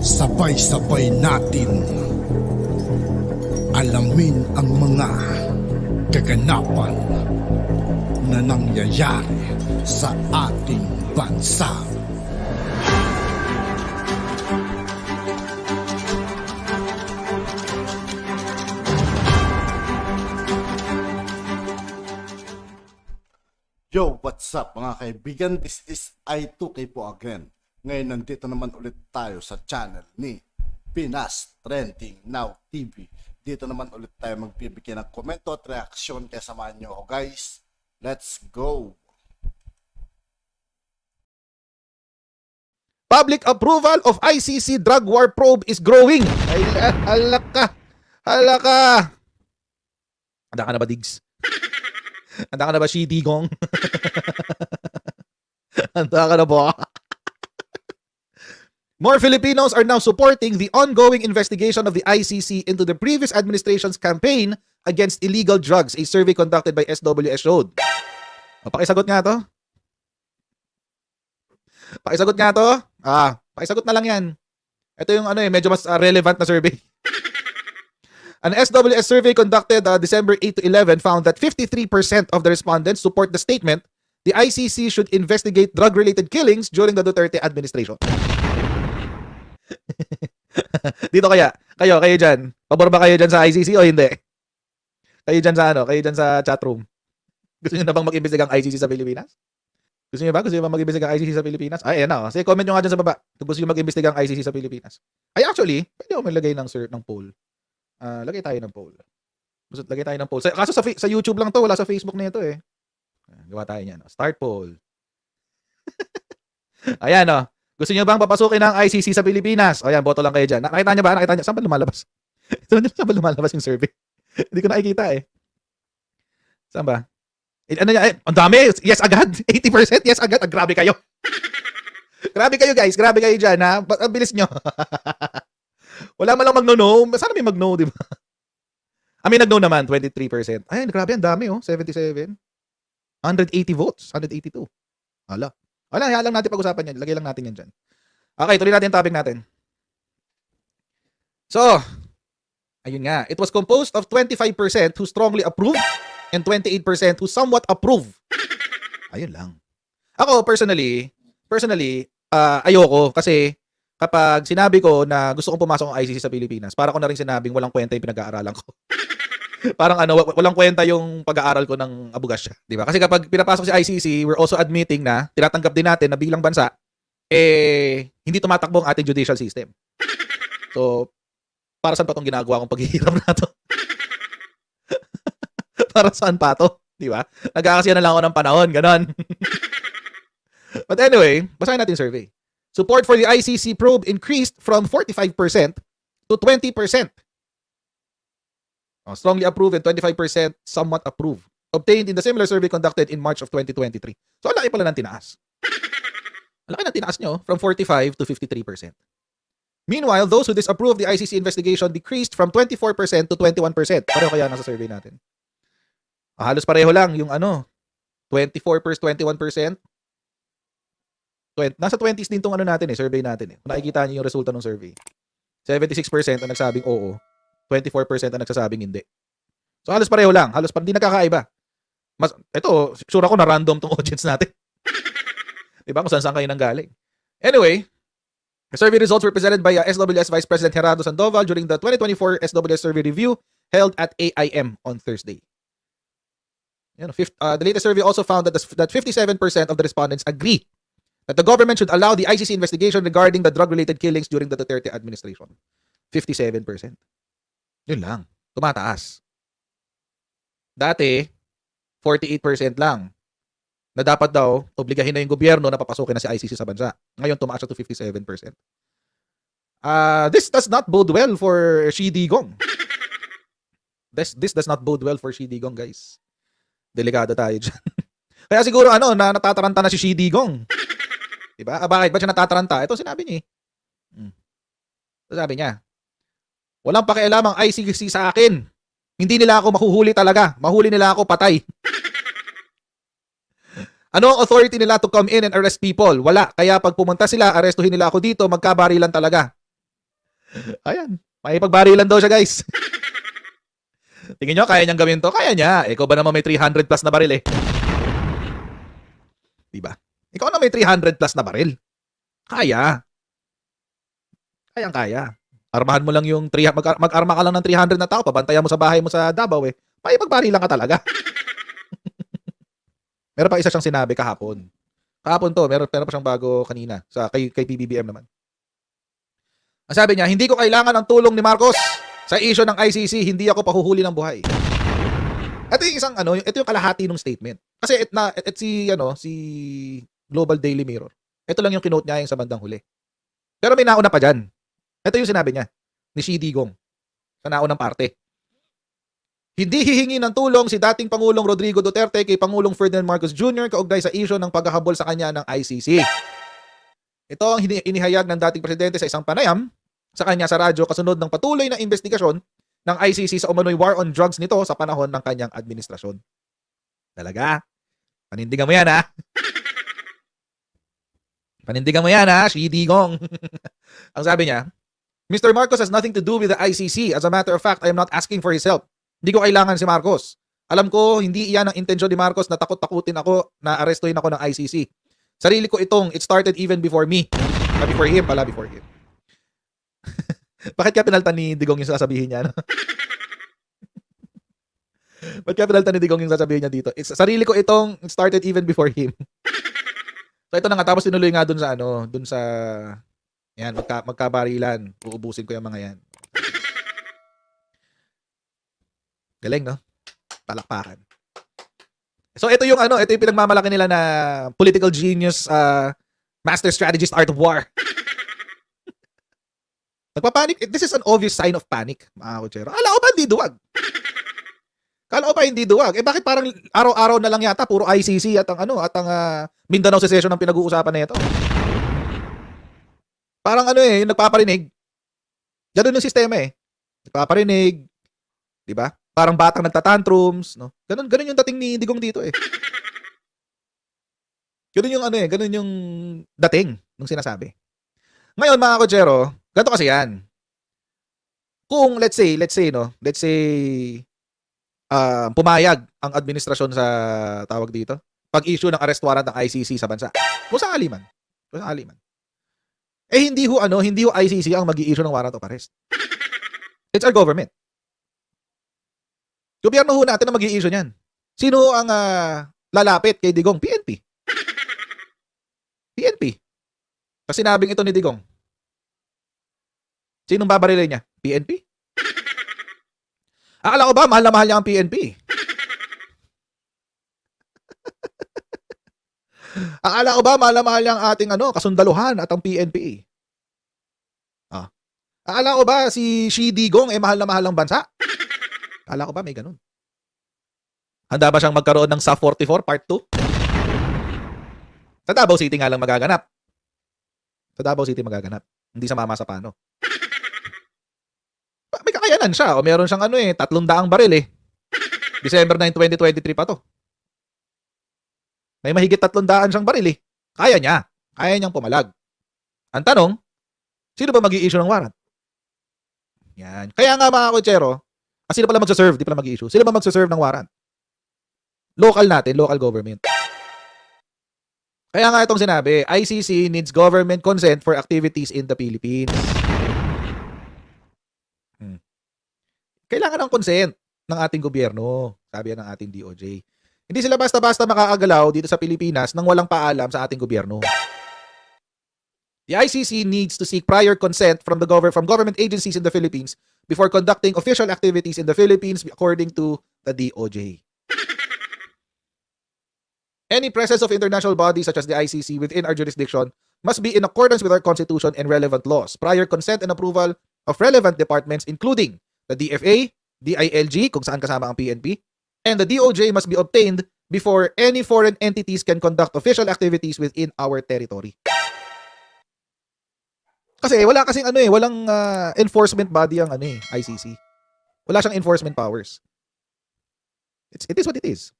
Sabay-sabay natin alamin ang mga kaganapan na nangyayari sa ating bansa. Yo, what's up mga kaibigan? This is I2K po again. Ngayon nandito naman ulit tayo sa channel ni Pinas Trending Now TV. Dito naman ulit tayo magbibigay ng komento at reaksyon, kaya samahan nyo ako guys. Let's go! Public approval of ICC drug war probe is growing. Ay, halaka. Halaka. Handa ka na ba, Diggs? Handa ka na ba, Shi Digong? Handa ka na ba? More Filipinos are now supporting the ongoing investigation of the ICC into the previous administration's campaign against illegal drugs, a survey conducted by SWS showed. O, pakisagot nga to. Pakisagot nga to. Pakisagot na lang yan. Ito yung medyo mas relevant na survey. An SWS survey conducted December 8 to 11 found that 53% of the respondents support the statement the ICC should investigate drug-related killings during the Duterte administration. Dito kayo dyan. Pabor ba kayo dyan sa ICC o hindi? Kayo dyan sa Kayo dyan sa chatroom. Gusto niyo na bang mag-imbestiga ang ICC sa Pilipinas? Gusto niyo ba mag-imbestiga ang ICC sa Pilipinas? Ay, ayan na. Sige, comment nyo nga dyan sa baba. Kung gusto niyo mag-imbestiga ang ICC sa Pilipinas. Ay, actually, pwede ako maglagay ng poll. Lagay tayo ng poll. Lagay tayo ng poll. Kaso sa YouTube lang to, wala sa Facebook na ito eh. Gawa tayo niyan. Start poll. Ayan o. Gusto niyo bang papasukin ng ICC sa Pilipinas? O yan, boto lang kayo dyan. Nakita niyo ba? Saan ba lumalabas? Saan ba lumalabas yung survey? Hindi ko nakikita eh. Saan ba? Ang dami. Yes agad. 80%. Yes agad. Grabe kayo. Grabe kayo guys. Grabe kayo dyan ha. Ang bilis nyo. Wala man lang mag-no. Sana may mag-no, di ba? May nag-no naman, 23%. Ay, grabe, ang dami, 77. 180 votes, 182. Wala, hayaan lang natin pag-usapan yan. Lagay lang natin yan dyan. Okay, tuloy natin yung topic natin. So, ayun nga. It was composed of 25% who strongly approve and 28% who somewhat approve. Ayun lang. Ako, personally, ayoko kasi kapag sinabi ko na gusto kong pumasok ang ICC sa Pilipinas, para ko na rin sinabing walang kwenta yung pinag-aaralan ko. Parang walang kwenta yung pag-aaral ko ng abogasya, di ba? Kasi kapag pinapasok si ICC, we're also admitting na tinatanggap din natin na bilang bansa, hindi tumatakbo ang ating judicial system. So, para saan pa itong ginagawa kong paghihirap na to? Para saan pa to? Di ba? Nagkakasiya na lang ako ng panahon, ganon. But anyway, basahin natin survey. Support for the ICC probe increased from 45% to 20%. Strongly approve and 25% somewhat approve. Obtained in the similar survey conducted in March of 2023. So, ang laki pala ng tinaas. Ang laki ng tinaas nyo from 45 to 53%. Meanwhile, those who disapprove the ICC investigation decreased from 24% to 21%. Pareho kaya nasa survey natin. Halos pareho lang yung 24%, 21%. Nasa 20s din tong natin survey natin. Kung nakikita niyo yung resulta ng survey. 76% ang nagsabing oo. 24% ang nagsasabing hindi. So halos pareho lang. Halos hindi nakakaiba. Ito, sure ako na random tong audience natin. Diba? Kung saan kayo nanggaling. Anyway, the survey results were presented by SWS Vice President Gerardo Sandoval during the 2024 SWS Survey Review held at AIM on Thursday. The latest survey also found that 57% of the respondents agree that the government should allow the ICC investigation regarding the drug-related killings during the Duterte administration. 57%. Yun lang. Tumataas. Dati, 48% lang. Na dapat daw, obligahin na yung gobyerno na papasukin na si ICC sa bansa. Ngayon, tumaas siya to 57%. This does not bode well for Shi Digong. This does not bode well for Shi Digong, guys. Delikado tayo dyan. Kaya siguro, natataranta na si Shi Digong. Diba? Bakit ba siya natataranta? Ito sinabi niya. Sabi niya, walang pakialam ang ICC sa akin. Hindi nila ako mahuhuli talaga. Mahuli nila ako patay. Ano ang authority nila to come in and arrest people? Wala. Kaya pag pumunta sila, arestuhin nila ako dito, magkabarilan talaga. Ayan. Makipagbarilan daw siya, guys. Tingin nyo, kaya niyang gawin to? Kaya niya. Ikaw ba naman may 300 plus na baril eh? Diba? Ikaw na may 300 plus na baril. Kaya. Kayang-kaya. Armahan mo lang yung mag-arma ka lang ng 300 na tao, pabantayan mo sa bahay mo sa Davao eh. Makipagbarilan ka talaga. Meron pa isa siyang sinabi kahapon. Kahapon to, meron pa siyang bago kanina sa kay PBBM naman. Ang sabi niya, hindi ko kailangan ng tulong ni Marcos sa issue ng ICC, hindi ako pahuhuli ng buhay. Ito yung isang ito yung kalahati ng statement. Kasi si Global Daily Mirror. Ito lang yung kinote niya yung sa bandang huli. Pero may nauna pa diyan. Ito yung sinabi niya ni Xi Digong sa naunang parte. Hindi hihingi ng tulong si dating Pangulong Rodrigo Duterte kay Pangulong Ferdinand Marcos Jr. kaugnay sa issue ng paghahabol sa kanya ng ICC. Ito ang inihayag ng dating presidente sa isang panayam sa kanya sa radyo kasunod ng patuloy na investigasyon ng ICC sa umano'y war on drugs nito sa panahon ng kanyang administrasyon. Talaga? Panindigan mo yan, ha? Panindigan mo yan, ha? Xi Digong. Ang sabi niya, Mr. Marcos has nothing to do with the ICC. As a matter of fact, I am not asking for his help. Hindi ko kailangan si Marcos. Alam ko, hindi iyan ang intensyon ni Marcos na takot-takutin ako na arestuhin ako ng ICC. Sarili ko itong, it started even before me. Before him. Bakit kaya pinaltan ni Digong yung sasabihin niya? No? Bakit kaya pinaltan ni Digong yung sasabihin niya dito? Sarili ko itong, it started even before him. So ito na nga, tapos tinuloy nga dun sa, yan, magkabarilan. Uubusin ko yung mga yan. Galing, no? Palakpakan. So ito yung ito yung pinagmamalaki nila na political genius, master strategist, art of war. Nagpapanik. This is an obvious sign of panic, mga kutsero. Kala ko ba hindi duwag? Eh bakit parang araw-araw na lang yata puro ICC at ang Mindanao Secession ang pinag-uusapan na ito? Parang yung nagpaparinig. Ganun yung sistema eh. Nagpaparinig, 'di ba? Parang batang nagtatantrums, no? Ganun yung dating ni Digong dito eh. Ganun yung dating ng sinasabi. Ngayon mga kutsero, ganito kasi yan. Kung let's say pumayag ang administrasyon sa tawag dito, pag-issue ng arrest warrant ng ICC sa bansa. Kung sakali man. Eh hindi ho ICC ang mag-i-issue ng warrant of arrest. It's our government. Gobyerno ho natin ang mag-i-issue niyan. Sino ang lalapit kay Digong? PNP. Kasi sinabing ito ni Digong. Sinong babarilin niya? PNP? Akala ko ba mahal na mahal niya ang PNP? Akala ko ba mahal na mahal niya ang ating kasundaluhan at ang PNP? Akala ko ba si Xi Digong mahal na mahal ang bansa? Akala ko ba may ganun? Handa ba siyang magkaroon ng SAF 44 Part 2? Sa Davao City nga lang magaganap. Hindi sa Mama sa Pano. May kakayanan siya. O meron siyang 300 baril eh. December 9, 2023 pa to. May mahigit 300 siyang baril eh. Kaya niyang pumalag. Ang tanong, sino ba mag-i-issue ng warrant? Yan. Kaya nga mga kutsero, sino pala magsaserve? Di pala mag-i-issue. Sino ba magsaserve ng warrant? Local natin, local government. Kaya nga itong sinabi, ICC needs government consent for activities in the Philippines. Kailangan ng consent ng ating gobyerno, sabi ng ating DOJ. Hindi sila basta-basta makakagalaw dito sa Pilipinas nang walang paalam sa ating gobyerno. The ICC needs to seek prior consent from government agencies in the Philippines before conducting official activities in the Philippines according to the DOJ. Any presence of international bodies such as the ICC within our jurisdiction must be in accordance with our Constitution and relevant laws. Prior consent and approval of relevant departments including the DFA, DILG, kung saan kasama ang PNP, and the DOJ must be obtained before any foreign entities can conduct official activities within our territory. Kasi wala kasing walang enforcement body ang ICC. Wala siyang enforcement powers. It is what it is.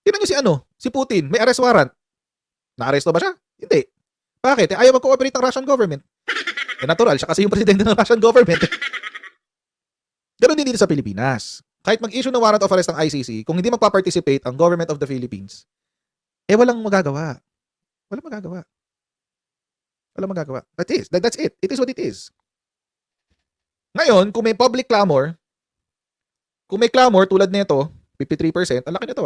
Tingnan niyo si Putin, may arrest warrant. Na-aresto ba siya? Hindi. Bakit? Ayaw mag-cooperate ang Russian government. Natural, siya kasi yung presidente ng Russian government. Ganun din dito sa Pilipinas. Kahit mag-issue ng warrant of arrest ng ICC, kung hindi magpa-participate ang government of the Philippines, walang magagawa. Walang magagawa. Walang magagawa. That's it. It is what it is. Ngayon, kung may public clamor, kung may clamor tulad nito, 53%, ang laki nito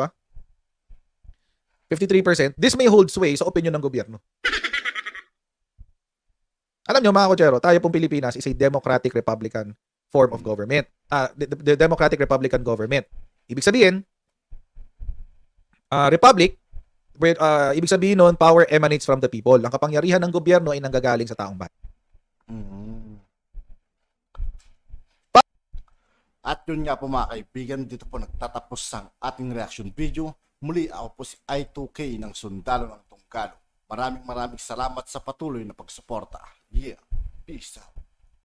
53%, this may hold sway sa opinion ng gobyerno. Alam nyo mga kochero, tayo pong Pilipinas is a democratic republican form of government. The democratic republican government. Ibig sabihin, republic, ibig sabihin nun, power emanates from the people. Ang kapangyarihan ng gobyerno ay nanggagaling sa taong bayan. At yun nga po mga kaibigan, dito po nagtatapos ang ating reaction video. Muli ako po si I2K ng Sundalo ng Tunggalo. Maraming salamat sa patuloy na pagsuporta. Yeah, peace out.